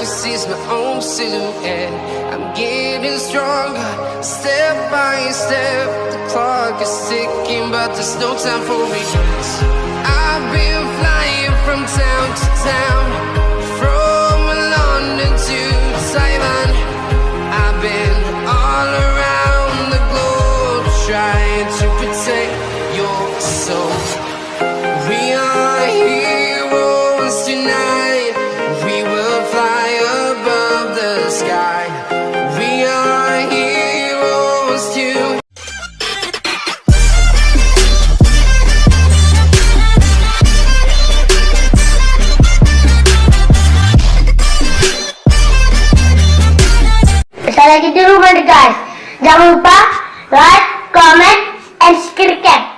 can see my own silhouette. I'm getting stronger, step by step. The clock is ticking, but there's no time for regrets. I've been flying from town to town, from London to Taiwan. I've been all around the globe, trying to protect your soul. We are heroes tonight. We will fly above the sky. We are heroes tonight. Bisa lagi di rumah nih guys. Jangan lupa like, comment, and subscribe.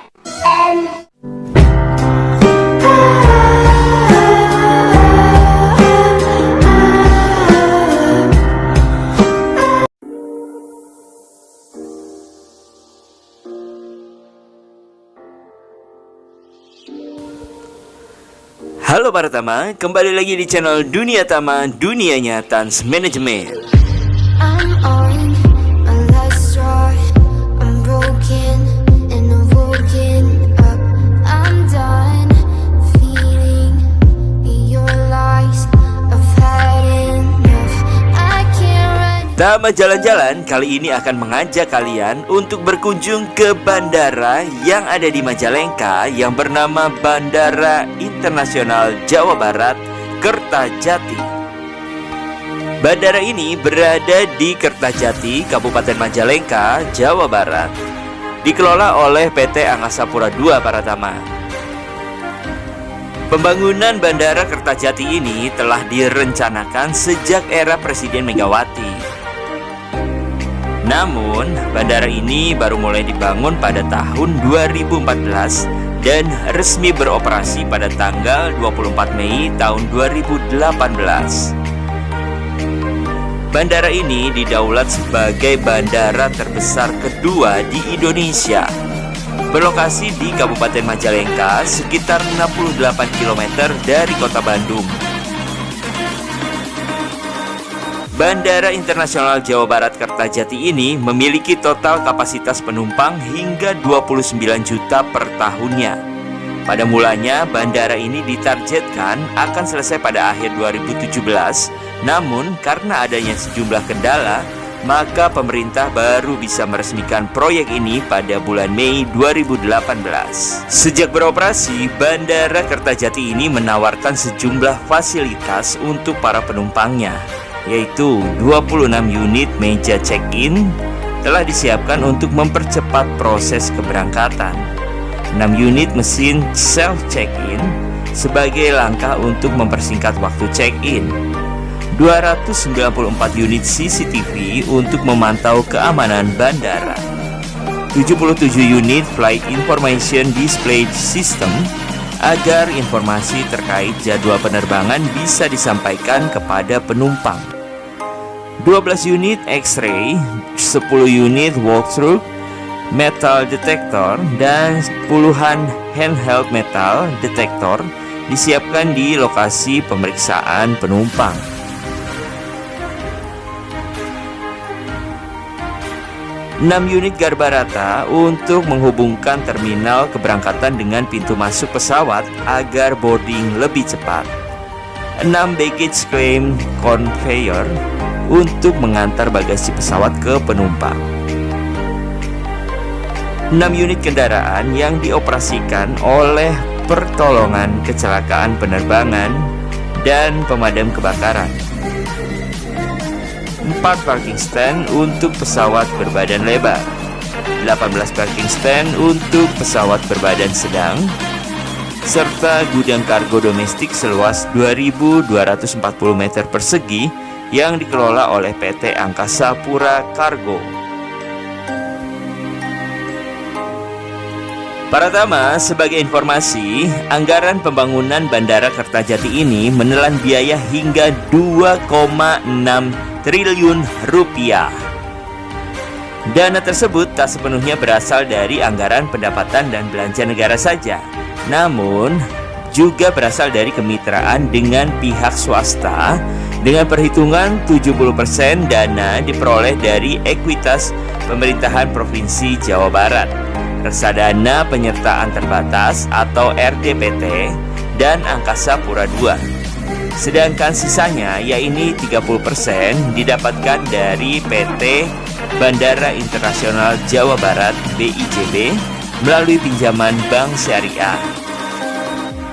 Halo para Tama, kembali lagi di channel Dunia Tama, dunianya Tans Manajemen. I'm on a last straw. I'm broken and I'm woken up. I'm done feeling your lies. I've had enough. I can't run. Tama Jalan-Jalan kali ini akan mengajak kalian untuk berkunjung ke bandara yang ada di Majalengka yang bernama Bandara Internasional Jawa Barat, Kertajati. Bandara ini berada di Kertajati, Kabupaten Majalengka, Jawa Barat. Dikelola oleh PT Angkasa Pura II para Tama. Pembangunan Bandara Kertajati ini telah direncanakan sejak era Presiden Megawati. Namun, bandara ini baru mulai dibangun pada tahun 2014 dan resmi beroperasi pada tanggal 24 Mei tahun 2018. Bandara ini didaulat sebagai bandara terbesar kedua di Indonesia. Berlokasi di Kabupaten Majalengka sekitar 68 km dari kota Bandung. Bandara Internasional Jawa Barat Kertajati ini memiliki total kapasitas penumpang hingga 29 juta per tahunnya. Pada mulanya, bandara ini ditargetkan akan selesai pada akhir 2017. Namun, karena adanya sejumlah kendala, maka pemerintah baru bisa meresmikan proyek ini pada bulan Mei 2018. Sejak beroperasi, Bandara Kertajati ini menawarkan sejumlah fasilitas untuk para penumpangnya, yaitu 26 unit meja check-in telah disiapkan untuk mempercepat proses keberangkatan. 6 unit mesin self-check-in sebagai langkah untuk mempersingkat waktu check-in. 294 unit CCTV untuk memantau keamanan bandara. 77 unit Flight Information Display System agar informasi terkait jadwal penerbangan bisa disampaikan kepada penumpang. 12 unit X-ray, 10 unit walkthrough, metal detector, dan puluhan handheld metal detector disiapkan di lokasi pemeriksaan penumpang. 6 unit Garbarata untuk menghubungkan terminal keberangkatan dengan pintu masuk pesawat agar boarding lebih cepat. 6 baggage claim conveyor untuk mengantar bagasi pesawat ke penumpang. 6 unit kendaraan yang dioperasikan oleh Pertolongan Kecelakaan Penerbangan dan Pemadam Kebakaran. 4 parking stand untuk pesawat berbadan lebar, 18 parking stand untuk pesawat berbadan sedang, serta gudang kargo domestik seluas 2.240 meter persegi yang dikelola oleh PT Angkasa Pura Cargo. Para Tama, sebagai informasi, anggaran pembangunan Bandara Kertajati ini menelan biaya hingga 2,6 triliun rupiah. Dana tersebut tak sepenuhnya berasal dari anggaran pendapatan dan belanja negara saja, namun juga berasal dari kemitraan dengan pihak swasta Dengan perhitungan 70% dana diperoleh dari ekuitas pemerintahan Provinsi Jawa Barat, reksadana penyertaan terbatas atau RDPT, dan Angkasa Pura II. Sedangkan sisanya, yaitu 30%, didapatkan dari PT Bandara Internasional Jawa Barat (BIJB) melalui pinjaman Bank Syariah.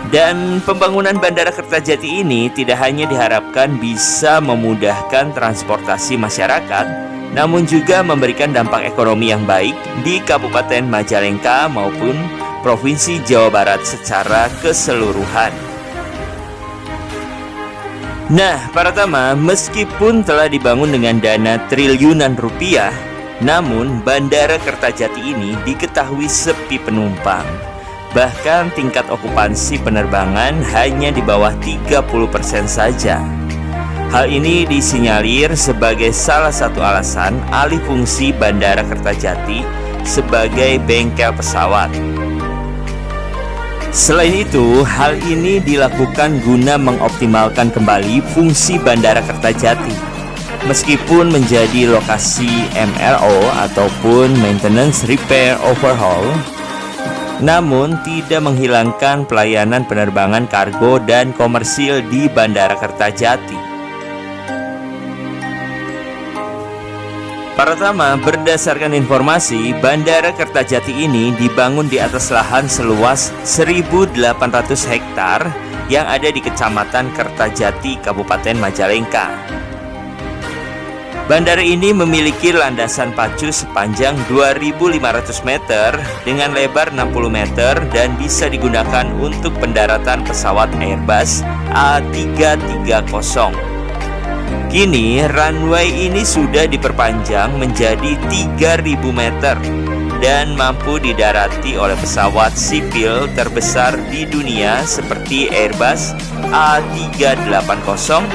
Dan pembangunan Bandara Kertajati ini tidak hanya diharapkan bisa memudahkan transportasi masyarakat, namun juga memberikan dampak ekonomi yang baik di Kabupaten Majalengka maupun Provinsi Jawa Barat secara keseluruhan. Nah, para Tama, meskipun telah dibangun dengan dana triliunan rupiah, namun Bandara Kertajati ini diketahui sepi penumpang. Bahkan tingkat okupansi penerbangan hanya di bawah 30% saja. Hal ini disinyalir sebagai salah satu alasan alih fungsi Bandara Kertajati sebagai bengkel pesawat. Selain itu, hal ini dilakukan guna mengoptimalkan kembali fungsi Bandara Kertajati. Meskipun menjadi lokasi MRO ataupun Maintenance Repair Overhaul, namun tidak menghilangkan pelayanan penerbangan kargo dan komersil di Bandara Kertajati. Para Tama, berdasarkan informasi, Bandara Kertajati ini dibangun di atas lahan seluas 1.800 hektar yang ada di Kecamatan Kertajati, Kabupaten Majalengka. Bandara ini memiliki landasan pacu sepanjang 2.500 meter dengan lebar 60 meter dan bisa digunakan untuk pendaratan pesawat Airbus A330. Kini runway ini sudah diperpanjang menjadi 3.000 meter dan mampu didarati oleh pesawat sipil terbesar di dunia seperti Airbus A380,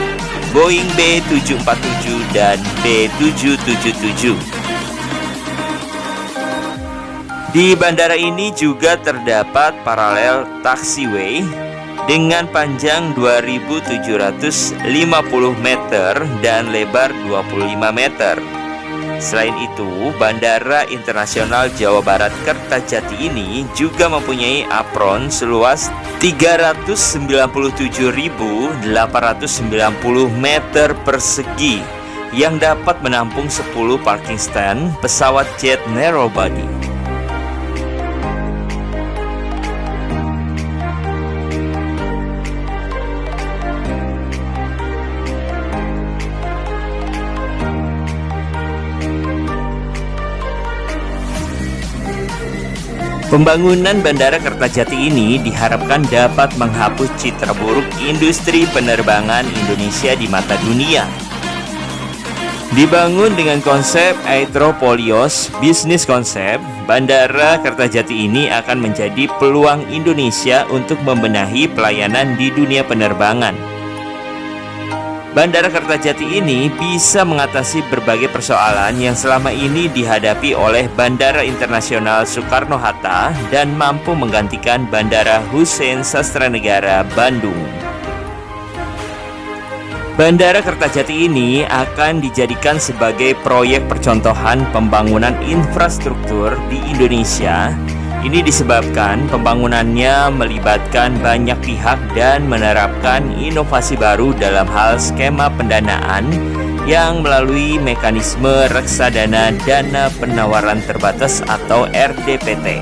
Boeing B747 dan B777. Di bandara ini juga terdapat paralel taxiway dengan panjang 2.750 meter dan lebar 25 meter. Selain itu, Bandara Internasional Jawa Barat Kertajati ini juga mempunyai apron seluas 397.890 meter persegi yang dapat menampung 10 parking stand pesawat jet narrow body. Pembangunan Bandara Kertajati ini diharapkan dapat menghapus citra buruk industri penerbangan Indonesia di mata dunia. Dibangun dengan konsep Aeropolios Business Concept, Bandara Kertajati ini akan menjadi peluang Indonesia untuk membenahi pelayanan di dunia penerbangan. Bandara Kertajati ini bisa mengatasi berbagai persoalan yang selama ini dihadapi oleh Bandara Internasional Soekarno-Hatta dan mampu menggantikan Bandara Hussein Sastranegara Bandung. Bandara Kertajati ini akan dijadikan sebagai proyek percontohan pembangunan infrastruktur di Indonesia. Ini disebabkan pembangunannya melibatkan banyak pihak dan menerapkan inovasi baru dalam hal skema pendanaan yang melalui mekanisme reksadana dana penawaran terbatas atau RDPT.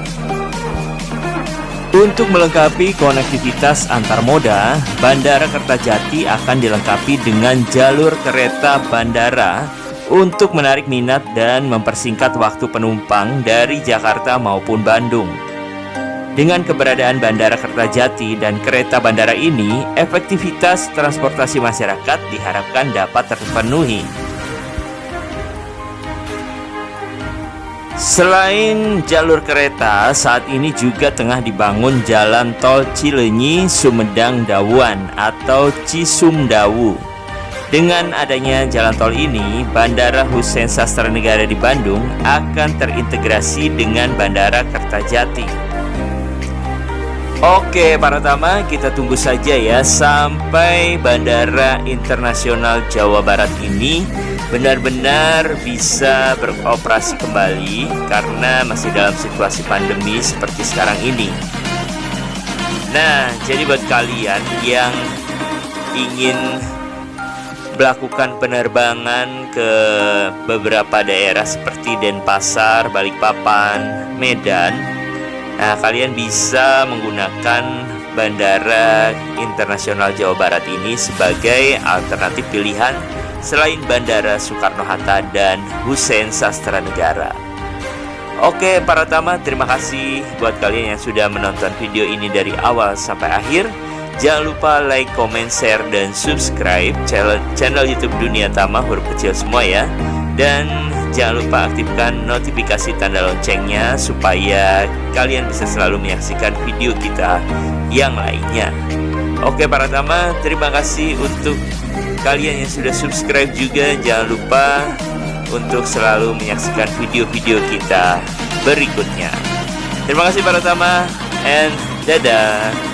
Untuk melengkapi konektivitas antar moda, Bandara Kertajati akan dilengkapi dengan jalur kereta bandara untuk menarik minat dan mempersingkat waktu penumpang dari Jakarta maupun Bandung. Dengan keberadaan Bandara Kertajati dan kereta bandara ini, efektivitas transportasi masyarakat diharapkan dapat terpenuhi. Selain jalur kereta, saat ini juga tengah dibangun jalan tol Cileunyi-Sumedang-Dawuan atau Cisumdawu. Dengan adanya jalan tol ini, Bandara Hussein Sastranegara di Bandung akan terintegrasi dengan Bandara Kertajati. Oke, para Tama, kita tunggu saja ya sampai Bandara Internasional Jawa Barat ini benar-benar bisa beroperasi kembali karena masih dalam situasi pandemi seperti sekarang ini. Nah, jadi buat kalian yang ingin melakukan penerbangan ke beberapa daerah seperti Denpasar, Balikpapan, Medan, nah kalian bisa menggunakan Bandara Internasional Jawa Barat ini sebagai alternatif pilihan selain Bandara Soekarno-Hatta dan Hussein Sastranegara. Oke para Tama, terima kasih buat kalian yang sudah menonton video ini dari awal sampai akhir. Jangan lupa like, comment, share, dan subscribe channel YouTube Dunia Tama huruf kecil semua ya. Dan jangan lupa aktifkan notifikasi tanda loncengnya supaya kalian bisa selalu menyaksikan video kita yang lainnya. Oke para Tama, terima kasih untuk kalian yang sudah subscribe juga. Jangan lupa untuk selalu menyaksikan video-video kita berikutnya. Terima kasih para Tama, and dadah.